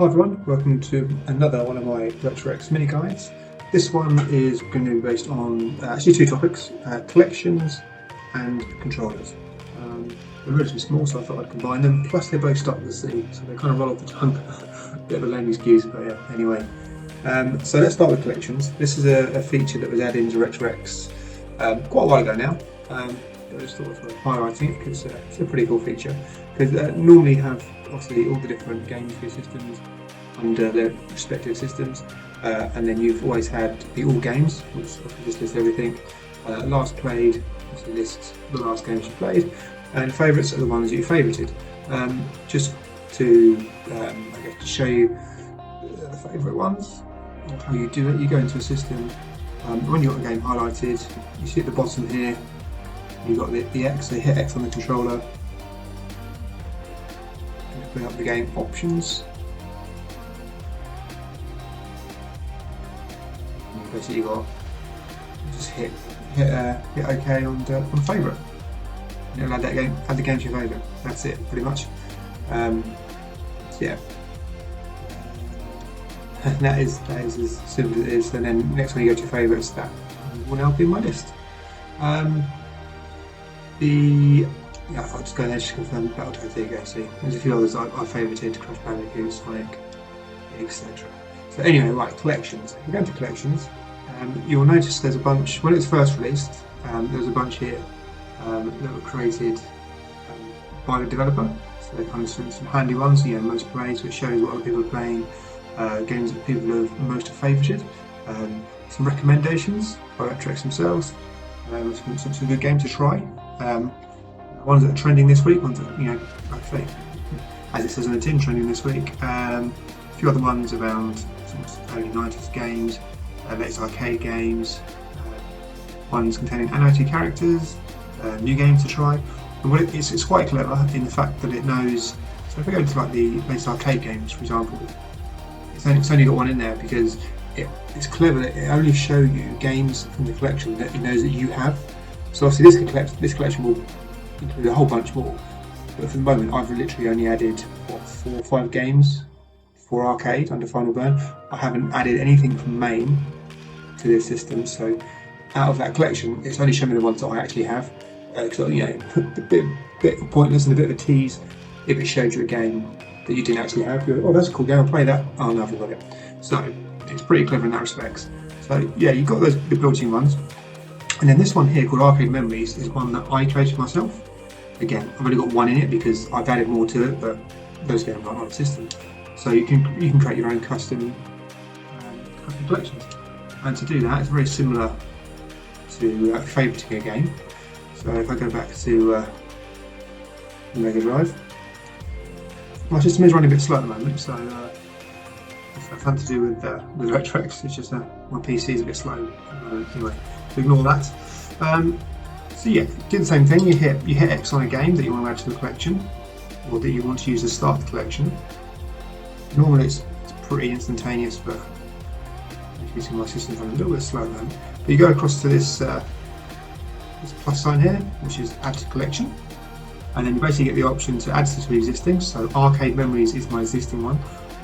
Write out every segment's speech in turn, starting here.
Hi everyone, welcome to another one of my RetroX mini guides. This one is going to be based on actually two topics, collections and controllers. They're relatively small, so I thought I'd combine them, plus they both start with a C, so they kind of roll off the tongue. Bit of a lame excuse, but yeah, anyway. So let's start with collections. This is a feature that was added into RetroX quite a while ago now. I just thought of highlighting it because it's a pretty cool feature. Because normally you have obviously all the different games for your systems under their respective systems, and then you've always had the all games, which just lists everything. Last played, obviously lists the last games you played, and favourites are the ones that you favourited. Just to I guess to show you the favourite ones, or how you do it, you go into a system. When you've got a game highlighted, you see at the bottom here, you've got the X, so you hit X on the controller, and bring up the game options. And basically you got just hit OK on favourite. And it'll add the game to your favourite. That's it, pretty much. So yeah. And that is as simple as it is. And then next one you go to your favourites, that will now be in my list. I'll just go there just to confirm Battletoads. There you go. See, there's a few others I favourited: Crash Bandicoot, Sonic, etc. So anyway, right, collections. If you go into collections, you'll notice there's a bunch. When it was first released, there was a bunch here that were created by the developer. So they're kind of some handy ones. You know, most played, so it shows what other people are playing, games that people have most favoured. Some recommendations by RetroX themselves. Some good games to try. Ones that are trending this week, ones that, you know, like I say, as it says on the tin, trending this week. A few other ones around some early 90s games, latest arcade games, ones containing animated characters, new games to try. And it's quite clever in the fact that it knows. So if we go into like the latest arcade games, for example, it's only got one in there because it's clever that it only shows you games from the collection that it knows that you have. So obviously this collection will include a whole bunch more, but for the moment I've literally only added 4 or 5 games for arcade under Final Burn. I haven't added anything from main to this system, so out of that collection it's only showing me the ones that I actually have. Because you know, a bit pointless and a bit of a tease if it showed you a game that you didn't actually have. You're like, oh, that's a cool game, I'll play that. Oh no, I've got it. So it's pretty clever in that respect. So yeah, you've got the built-in ones. And then this one here called Arcade Memories is one that I created myself. Again, I've only got one in it because I've added more to it, but those games aren't on the system. So you can create your own custom collections. And to do that, it's very similar to favouriting a game. So if I go back to Mega Drive, my system is running a bit slow at the moment, so it's nothing to do with RetroX. It's just my PC is a bit slow anyway. So ignore that. So yeah, do the same thing. You hit X on a game that you want to add to the collection, or that you want to use to start the collection. Normally it's pretty instantaneous, but as you can see, my system's running a little bit slow then. But you go across to this plus sign here, which is Add to Collection, and then you basically get the option to add to existing. So Arcade Memories is my existing one,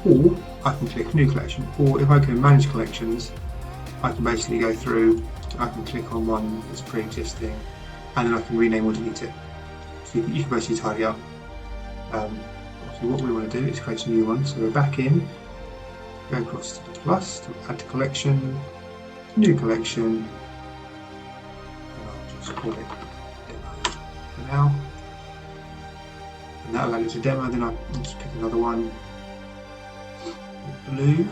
or I can click New Collection, or if I go Manage Collections, I can basically go through. I can click on one that's pre-existing, and then I can rename or delete it. So you can basically tidy up. So what we want to do is create a new one. So we're back in, go across to the plus, to add to collection, new collection, and I'll just call it demo for now. And that'll add it to demo. Then I'll just pick another one, blue.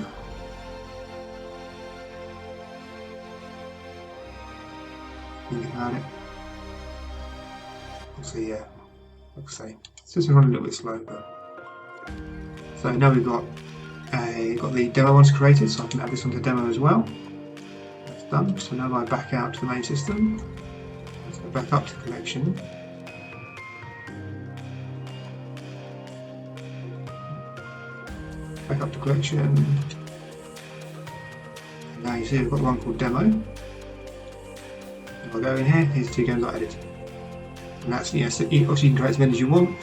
Think about it. Obviously, yeah, like I say, it's just running a little bit slow. But so now we've got the demo ones created, so I can add this onto demo as well. That's done. So now I back out to the main system. Let's go back up to collection. Back up to collection. And now you see we've got one called demo. If I go in here, here's 2 games I added. And that's, you know, so obviously you can create as many as you want.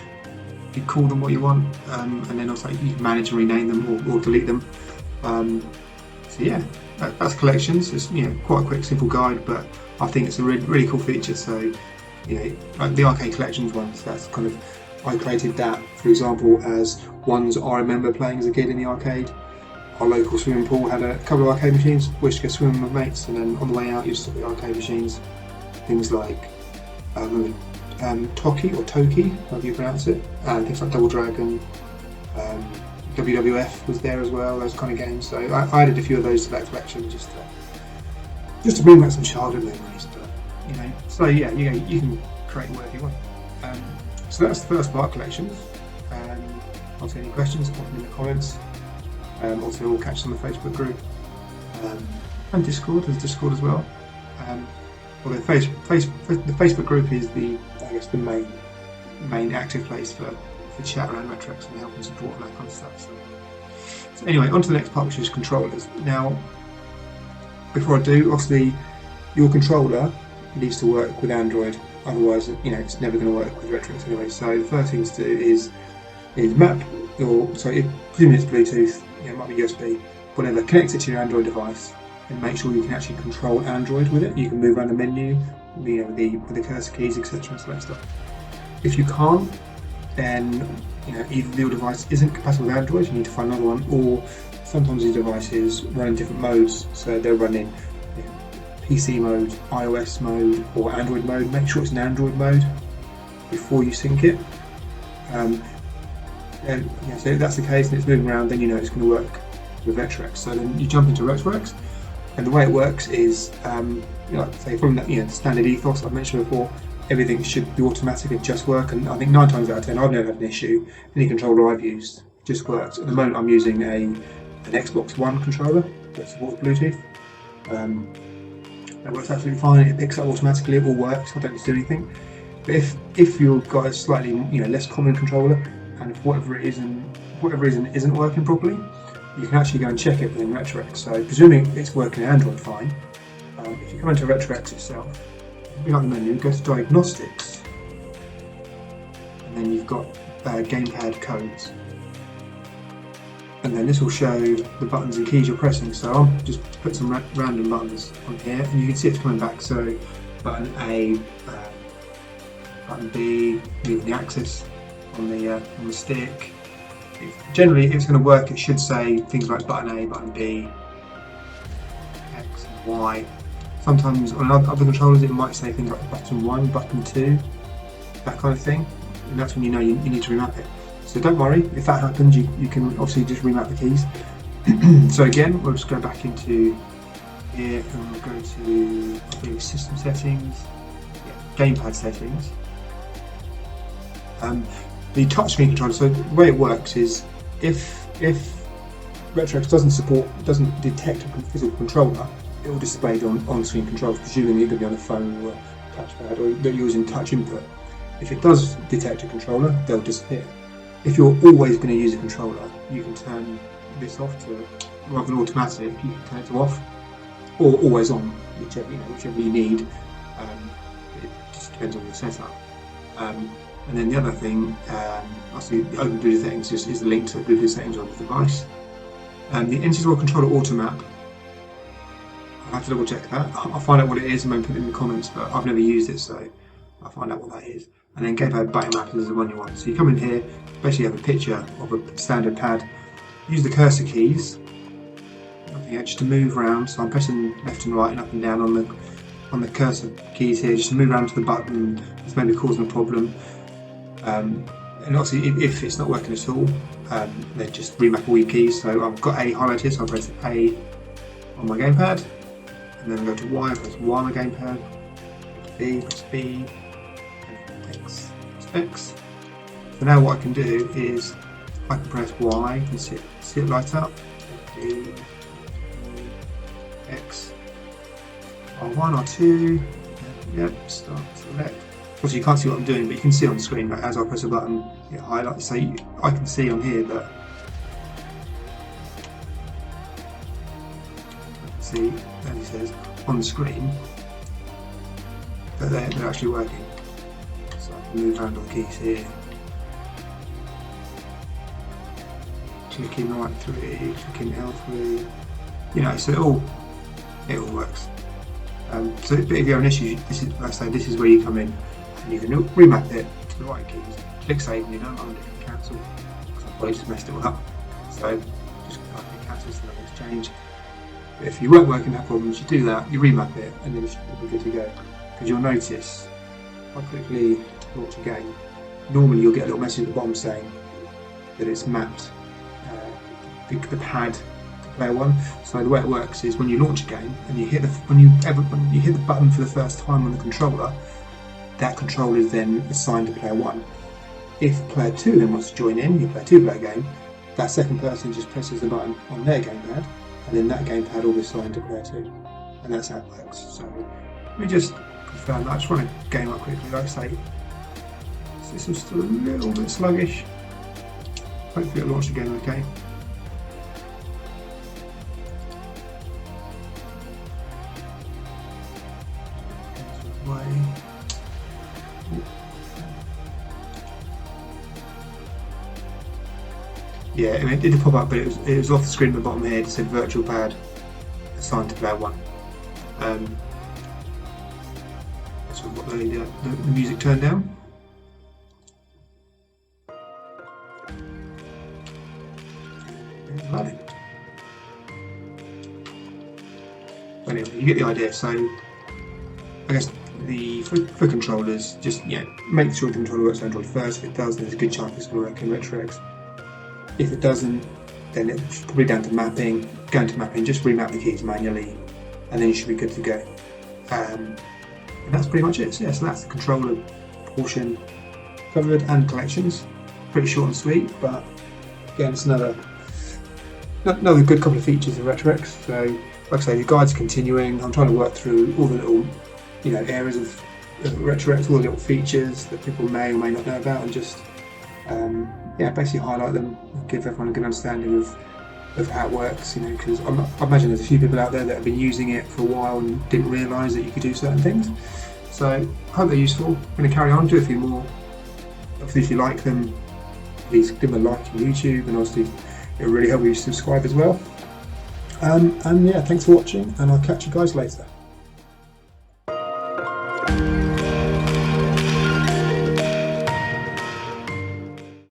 you call them what you want, and then also you can manage and rename them or delete them. So yeah, that's collections. It's quite a quick, simple guide, but I think it's a really cool feature. So like the arcade collections ones, that's kind of, I created that, for example, as ones I remember playing as a kid in the arcade. Our local swimming pool had a couple of arcade machines, which go swimming with mates, and then on the way out you stop at the arcade machines. Things like Toki or Toki, however you pronounce it, and things like Double Dragon, WWF was there as well, those kind of games. So I added a few of those to that collection just to bring back some childhood memories. But so yeah, you can create whatever you want. So that's the first part, collections. Answer any questions, put them in the comments. Also, we'll catch us on the Facebook group and Discord. There's Discord as well. Although the Facebook group is the main active place for chat around RetroX and help and support and that kind of stuff. So anyway, on to the next part, which is controllers. Now, before I do, obviously, your controller needs to work with Android. Otherwise, it's never going to work with RetroX anyway. So the first thing to do is map presumably it's Bluetooth. It might be USB, whatever. Connect it to your Android device and make sure you can actually control Android with it. You can move around the menu, with the cursor keys, etc. and select stuff. If you can't, then either your device isn't compatible with Android, you need to find another one, or sometimes these devices run in different modes, so they'll run in PC mode, iOS mode, or Android mode. Make sure it's an Android mode before you sync it. So if that's the case and it's moving around, then it's going to work with RetroX. So then you jump into RetroX, and the way it works is, say from the standard ethos I've mentioned before, everything should be automatic and just work. And I think 9 times out of 10 I've never had an issue. Any controller I've used just works. At the moment I'm using an Xbox One controller that supports Bluetooth. That works absolutely fine. It picks up automatically. It all works. I don't need to do anything. But if you've got a slightly less common controller, and for whatever reason it isn't working properly, you can actually go and check it within RetroX. So presuming it's working in Android fine, if you come into RetroX itself, bring up the menu, go to Diagnostics, and then you've got gamepad codes, and then this will show the buttons and keys you're pressing. So I'll just put some random buttons on here, and you can see it's coming back. So button A, button B, moving the axis on the stick. Generally, if it's going to work, it should say things like button A, button B, X, and Y. Sometimes on other controllers, it might say things like button 1, button 2, that kind of thing, and that's when you need to remap it. So don't worry, if that happens, you can obviously just remap the keys. So again, we'll just go back into here and we'll go to system settings, gamepad settings. The touchscreen controller, so the way it works is if RetroX doesn't detect a physical controller, it will display the on-screen controls, presuming you're going to be on a phone or a touchpad or that you're using touch input. If it does detect a controller, they'll disappear. If you're always going to use a controller, you can turn this off to, rather than automatic, you can turn it to off, or always on, whichever you need. It just depends on your setup. And then the other thing, obviously the Open Bluetooth settings is the link to the Bluetooth settings on the device. The NC Controller Automap, I'll have to double check that. I'll find out what it is and maybe put it in the comments, but I've never used it, so I'll find out what that is. And then gamepad button map is the one you want. So you come in here, basically have a picture of a standard pad. Use the cursor keys, just to move around. So I'm pressing left and right and up and down on the cursor keys here, just to move around to the button. This may be causing a problem. And obviously, if it's not working at all, then just remap all your keys. So I've got A highlighted, so I'll press A on my gamepad, and then go to Y, press Y on my gamepad, B, press B, and X, press X. So now what I can do is I can press Y and see it light up. B, X, R1, R2, yep, start, select. Of course, you can't see what I'm doing, but you can see on the screen that as I press a button, it highlights. So I can see on here that that it says on the screen that they're actually working. So I can move around on the keys here, clicking right 3, clicking L3, you know, so it all works. So if you have an issue, this is, like I say, this is where you come in and you can remap it to the right keys, click save, and you don't undo and cancel, because I've probably just messed it all up. So just click cancel so nothing's changed. But if you weren't working that problems, you do that, you remap it, and then you'll be good to go. Because you'll notice, if I quickly launch a game, normally you'll get a little message at the bottom saying that it's mapped the pad to player 1. So the way it works is when you launch a game and you hit when you hit the button for the first time on the controller, that controller is then assigned to player 1. If player 2 then wants to join in, you play a 2-player game, that second person just presses the button on their gamepad, and then that gamepad will be assigned to player 2, and that's how it works. So let me just confirm that. I just want to game up quickly. Like I say, this is still a little bit sluggish. Hopefully it'll launch the game okay. Yeah, I mean, it did pop up, but it was off the screen at the bottom here. It said virtual pad assigned to player 1. That's what the music turned down. Running. Anyway, you get the idea. So I guess for controllers, just make sure the controller works on Android first. If it does, there's a good chance it's going to work in RetroX. If it doesn't, then it's probably down to mapping. Go into mapping, just remap the keys manually, and then you should be good to go. And that's pretty much it. So, so that's the controller portion covered, and collections. Pretty short and sweet, but again, it's another good couple of features of RetroX. So, like I say, the guide's continuing. I'm trying to work through all the little, areas of RetroX, all the little features that people may or may not know about, and just basically highlight them, give everyone a good understanding of how it works, because I imagine there's a few people out there that have been using it for a while and didn't realise that you could do certain things. So I hope they're useful. I'm going to carry on, do a few more. Obviously, if you like them, please give them a like on YouTube, and obviously it will really help you subscribe as well. And yeah, thanks for watching, and I'll catch you guys later.